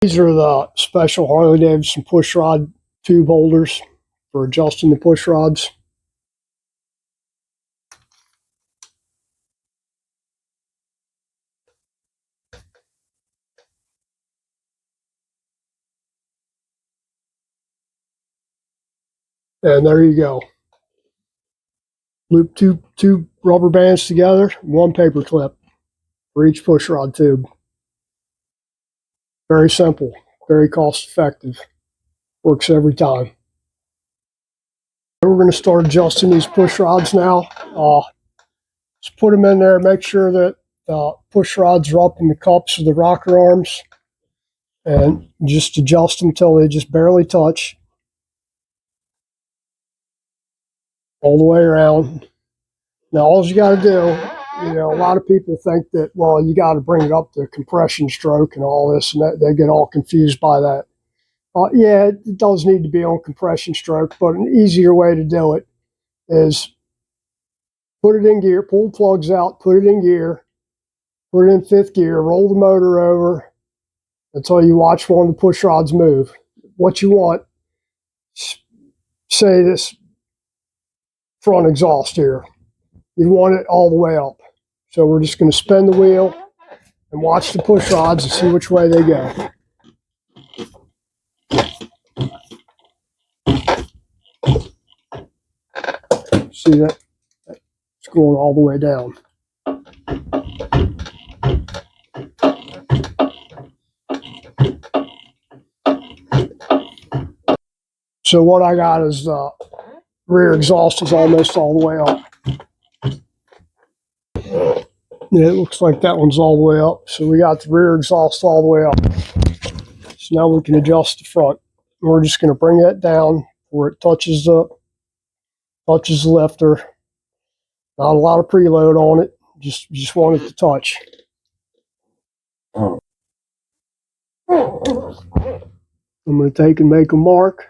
These are the special Harley Davidson push rod tube holders for adjusting the push rods. And there you go. Loop two rubber bands together, one paper clip for each push rod tube. Very simple, very cost effective. Works every time. We're going to start adjusting these push rods now. Just put them in there, make sure that the push rods are up in the cups of the rocker arms, and just adjust them until they just barely touch. All the way around. Now, all you got to do, a lot of people think that, well, you got to bring it up to compression stroke and all this, and they get all confused by that. Yeah, it does need to be on compression stroke, but an easier way to do it is put it in gear, pull the plugs out, put it in gear, put it in fifth gear, roll the motor over until you watch one of the push rods move. What you want, say this front exhaust here, you want it all the way up. So we're just going to spin the wheel and watch the push rods and see which way they go. See that? It's going all the way down. So what I got is the rear exhaust is almost all the way up. Yeah, it looks like that one's all the way up. So we got the rear exhaust all the way up. So now we can adjust the front. We're just going to bring that down where it touches the lifter. Not a lot of preload on it. Just want it to touch. I'm going to take and make a mark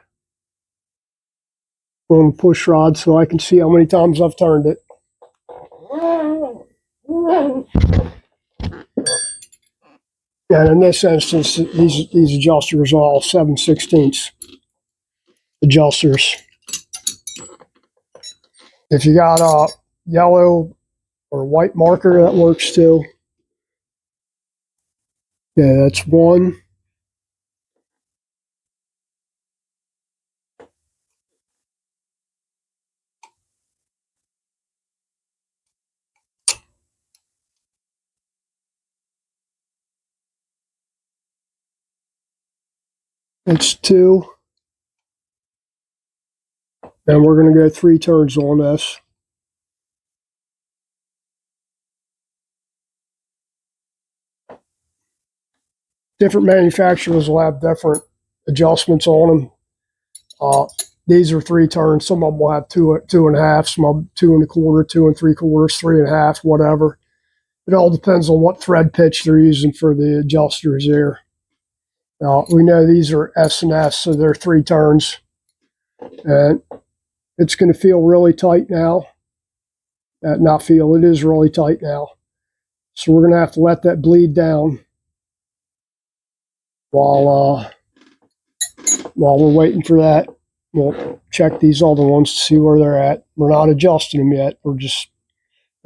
on the push rod so I can see how many times I've turned it. And in this instance, these adjusters are all 7/16 adjusters. If you got a yellow or white marker, that works too. Yeah, that's one. It's two. And we're going to go 3 turns on this. Different manufacturers will have different adjustments on them. These are 3 turns. Some of them will have two and a half, some of them 2 1/4, 2 3/4, 3 1/2, whatever. It all depends on what thread pitch they're using for the adjusters here. We know these are S&S, so they're 3 turns. And it's going to feel really tight now. Not feel, it is really tight now. So we're going to have to let that bleed down while we're waiting for that. We'll check these other ones to see where they're at. We're not adjusting them yet. We're just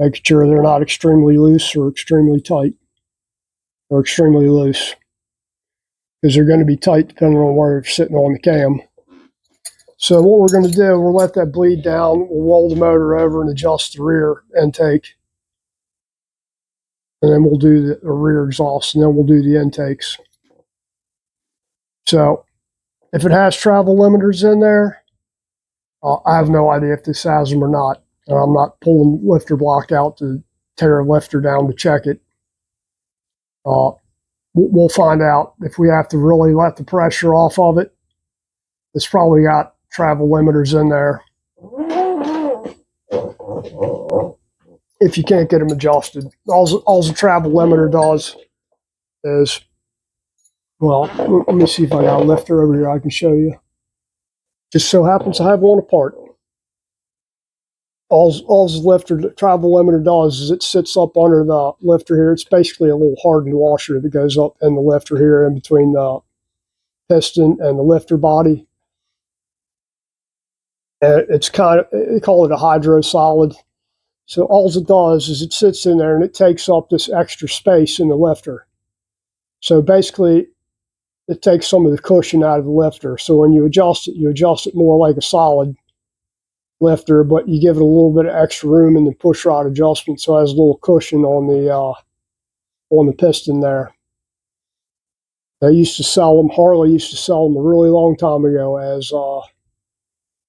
making sure they're not extremely loose or extremely tight or extremely loose, because they're going to be tight depending on where they're sitting on the cam. So what we're going to do, we'll let that bleed down. We'll roll the motor over and adjust the rear intake. And then we'll do the rear exhaust, and then we'll do the intakes. So if it has travel limiters in there, I have no idea if this has them or not. And I'm not pulling lifter block out to tear a lifter down to check it. We'll find out if we have to really let the pressure off of it. It's probably got travel limiters in there if you can't get them adjusted. All the travel limiter does is, well, let me see if I got a lifter over here I can show you. Just so happens I have one apart. All the travel limiter does is it sits up under the lifter here. It's basically a little hardened washer that goes up in the lifter here in between the piston and the lifter body. And it's kind of, they call it a hydro solid. So all it does is it sits in there and it takes up this extra space in the lifter. So basically, it takes some of the cushion out of the lifter. So when you adjust it more like a solid lifter, but you give it a little bit of extra room in the push rod adjustment, so it has a little cushion on the piston there. They used to sell them. Harley used to sell them a really long time ago as a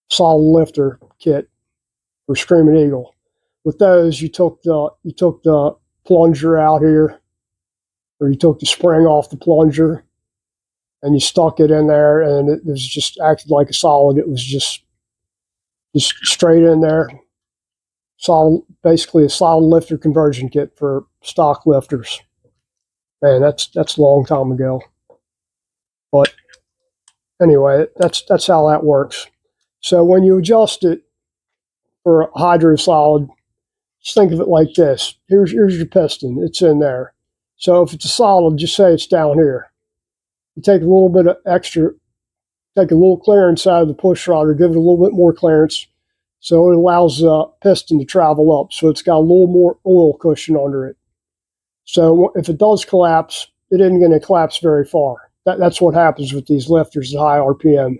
solid lifter kit for Screaming Eagle. With those, you took the plunger out here, or you took the spring off the plunger, and you stuck it in there, and it was just acted like a solid. It was just straight in there. Solid, basically a solid lifter conversion kit for stock lifters. Man, that's a long time ago. But anyway, that's how that works. So when you adjust it for a hydro solid, just think of it like this. Here's your piston. It's in there. So if it's a solid, just say it's down here. You take a little bit of extra, take a little clearance out of the push rod, or give it a little bit more clearance, so it allows the piston to travel up. So it's got a little more oil cushion under it. So if it does collapse, it isn't going to collapse very far. That's what happens with these lifters at high RPM.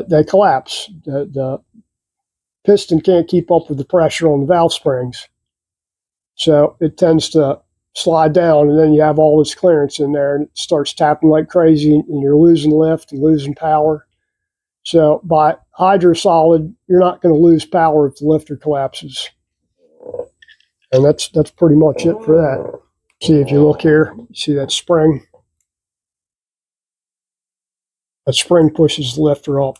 They collapse. The piston can't keep up with the pressure on the valve springs. So it tends to slide down, and then you have all this clearance in there, and it starts tapping like crazy, and you're losing lift and losing power. So by hydro solid, you're not going to lose power if the lifter collapses. And that's pretty much it for that. See, if you look here, you see that spring? That spring pushes the lifter up.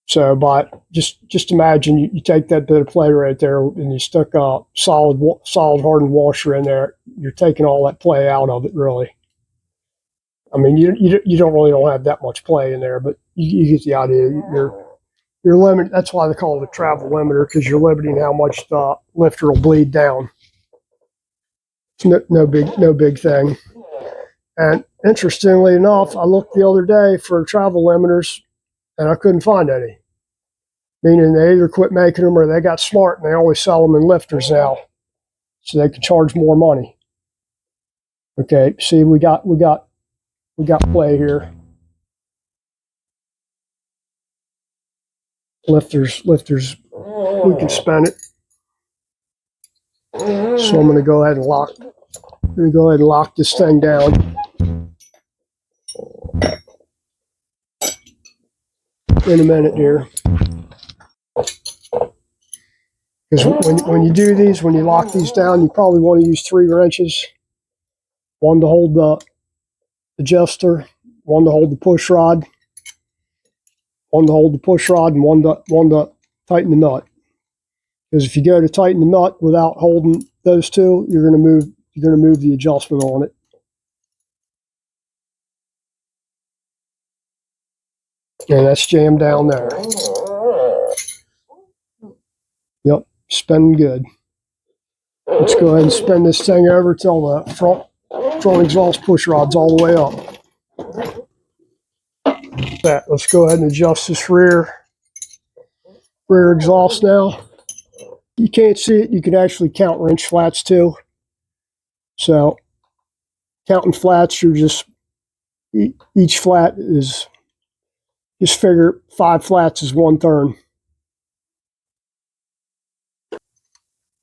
So by just imagine you take that bit of play right there and you stuck a solid hardened washer in there. You're taking all that play out of it, really. I mean, you don't have that much play in there, but you get the idea. You're limited. That's why they call it a travel limiter, because you're limiting how much the lifter will bleed down. It's no big thing. And interestingly enough, I looked the other day for travel limiters, and I couldn't find any. Meaning they either quit making them or they got smart and they always sell them in lifters now, so they can charge more money. Okay, see, we got play here. Lifters, we can spin it. So I'm going to go ahead and lock this thing down. In a minute here. Because when you do these, when you lock these down, you probably want to use 3 wrenches. One to hold the adjuster, one to hold the push rod, and one to tighten the nut. Because if you go to tighten the nut without holding those two, you're going to move the adjustment on it. And that's jammed down there. Yep, spinning good. Let's go ahead and spin this thing over till the front exhaust push rod's all the way up. Let's go ahead and adjust this rear exhaust now. You can't see it. You can actually count wrench flats too. So counting flats, you're just, each flat is, just figure 5 flats is 1 turn.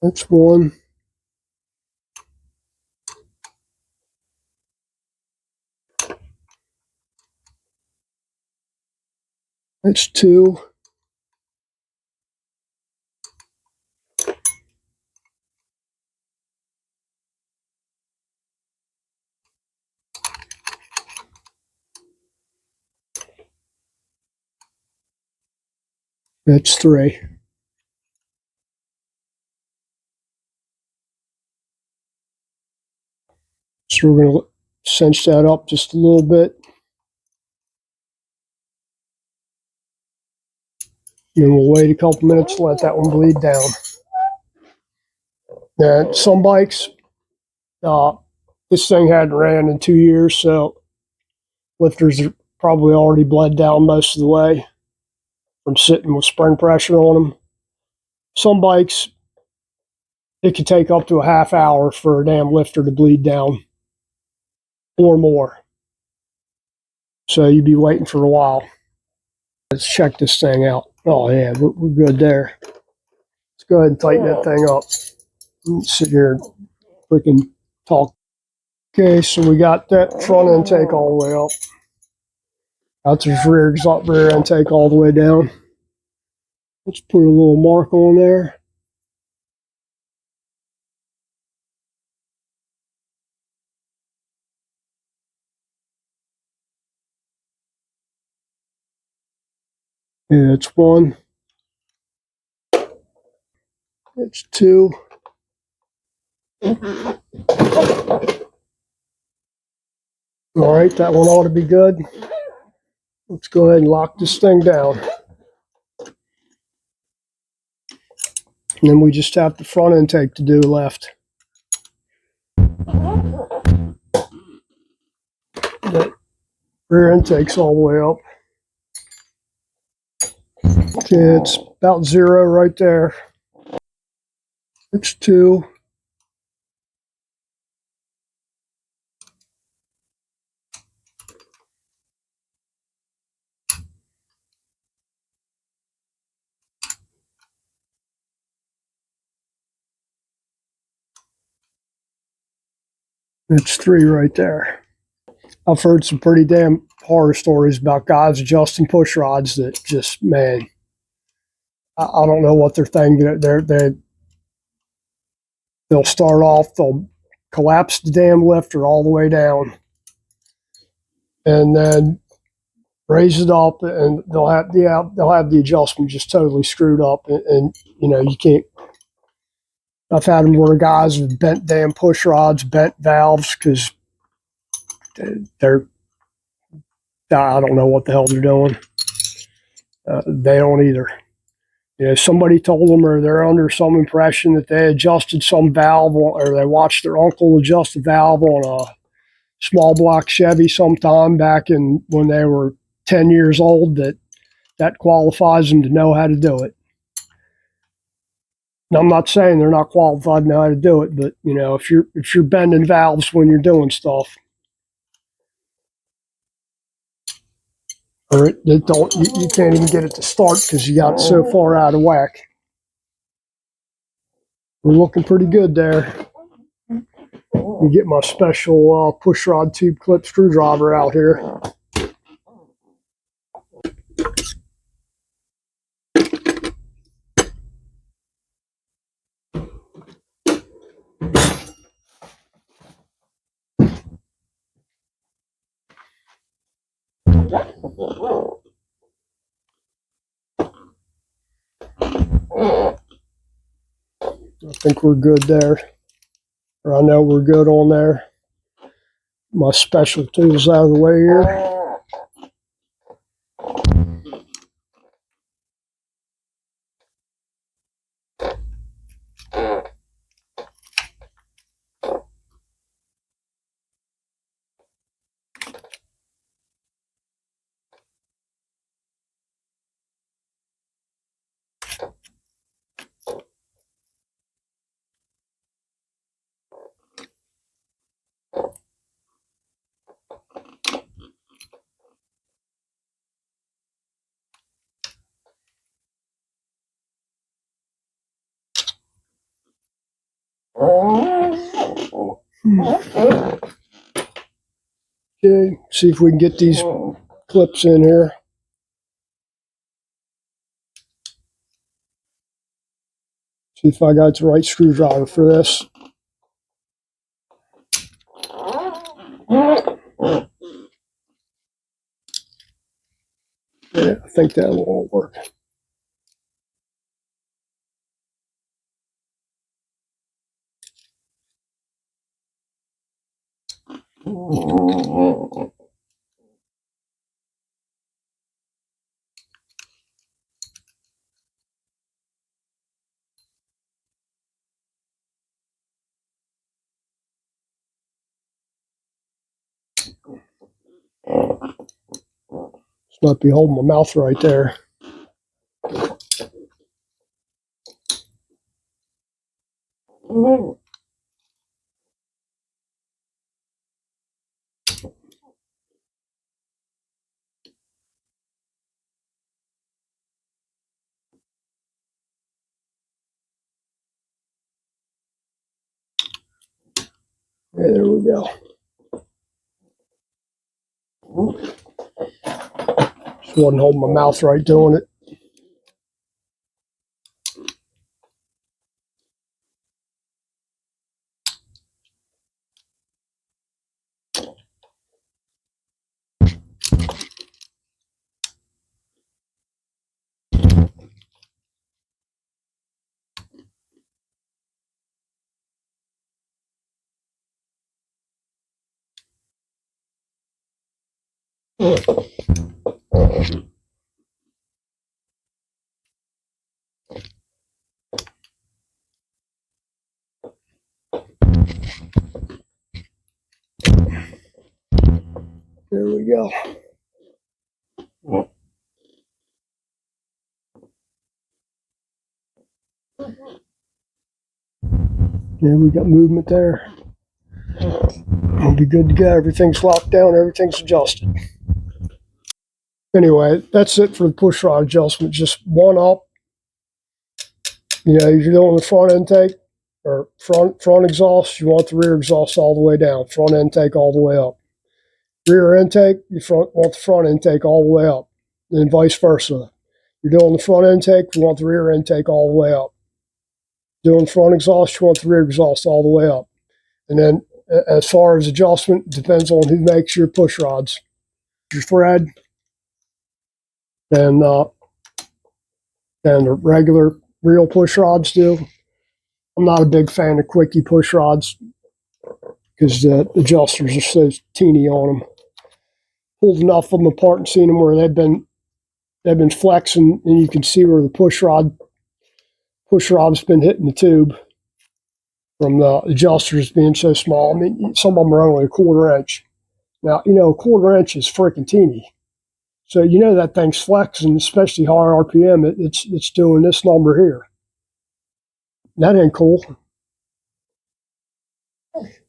That's 1. That's 2. That's 3. So we're going to cinch that up just a little bit. And we'll wait a couple minutes to let that one bleed down. Now, some bikes, this thing hadn't ran in 2 years, so Lifters are probably already bled down most of the way from sitting with spring pressure on them. Some bikes, it could take up to a half hour for a damn lifter to bleed down or more. So you'd be waiting for a while. Let's check this thing out. Oh, yeah, we're good there. Let's go ahead and tighten that thing up. Sit here and freaking talk. Okay, so we got that front intake all the way up. That's his rear intake all the way down. Let's put a little mark on there. Yeah, it's 1. It's 2. All right, that one ought to be good. Let's go ahead and lock this thing down. And then we just have the front intake to do left. That rear intake's all the way up. Okay, it's about 0 right there. It's 2. It's 3 right there. I've heard some pretty damn horror stories about guys adjusting push rods that just, man, I don't know what they're thinking. They'll start off, they'll collapse the damn lifter all the way down, and then raise it up, and they'll have the adjustment just totally screwed up, and you can't. I've had them where guys with bent damn push rods, bent valves, because they're I don't know what the hell they're doing. They don't either. Somebody told them, or they're under some impression that they adjusted some valve, or they watched their uncle adjust a valve on a small block Chevy sometime back in when they were 10 years old, that qualifies them to know how to do it. Now, I'm not saying they're not qualified to know how to do it, but if you're bending valves when you're doing stuff, or you can't even get it to start because you got it so far out of whack. We're looking pretty good there. Let me get my special push rod tube clip screwdriver out here. I think we're good there. Or I know we're good on there. My special tools out of the way here. Okay, see if we can get these clips in here. See if I got the right screwdriver for this. Yeah, I think that will all work. Might be holding my mouth right there. Yeah, there we go. Just wasn't holding my mouth right doing it. There we go. Yeah, we got movement there. We'll be good to go. Everything's locked down. Everything's adjusted. Anyway, that's it for the push rod adjustment. Just one up. You know, you're doing the front intake or front exhaust. You want the rear exhaust all the way down. Front intake all the way up. Rear intake, you want the front intake all the way up. And vice versa. You're doing the front intake, you want the rear intake all the way up. Doing front exhaust, you want the rear exhaust all the way up. And then as far as adjustment, it depends on who makes your push rods. Your thread and the regular real push rods do. I'm not a big fan of quickie push rods because the adjusters are so teeny on them. Pulled enough of them apart and seen them where they've been flexing, and you can see where the push rod's been hitting the tube from the adjusters being so small. I mean, some of them are only a quarter inch. Now, you know, a quarter inch is freaking teeny. So you know that thing's flexing, especially higher RPM. It's doing this number here. That ain't cool.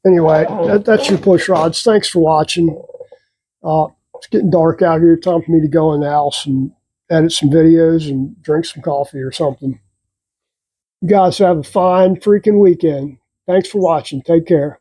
Anyway, that's your push rods. Thanks for watching. It's getting dark out here. Time for me to go in the house and edit some videos and drink some coffee or something. You guys have a fine freaking weekend. Thanks for watching. Take care.